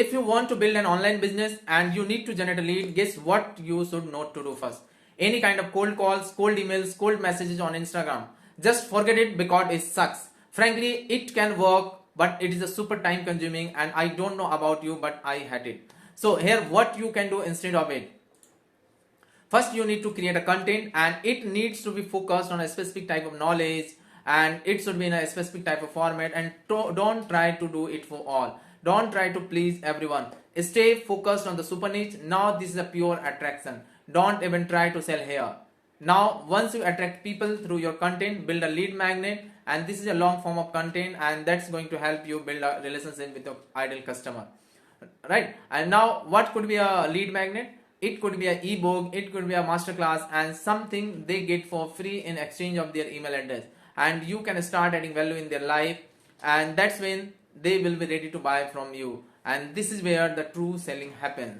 if you want to build an online business and you need to generate a lead, guess what you should know to do first? Any kind of cold calls, cold emails, cold messages on Instagram, just forget it because it sucks. Frankly, it can work, but it is a super time consuming, and I don't know about you, but I hate it. So here what you can do instead of it: first you need to create a content, and it needs to be focused on a specific type of knowledge, and it should be in a specific type of format, and don't try to do it for all. Don't try to please everyone. Stay focused on the super niche. Now this is a pure attraction. Don't even try to sell here. Now once you attract people through your content, build a lead magnet, and this is a long form of content, and that's going to help you build a relationship with your ideal customer, right? And now what could be a lead magnet? It could be an ebook, it could be a masterclass, and something they get for free in exchange of their email address, and you can start adding value in their life, and that's when they will be ready to buy from you, and this is where the true selling happens.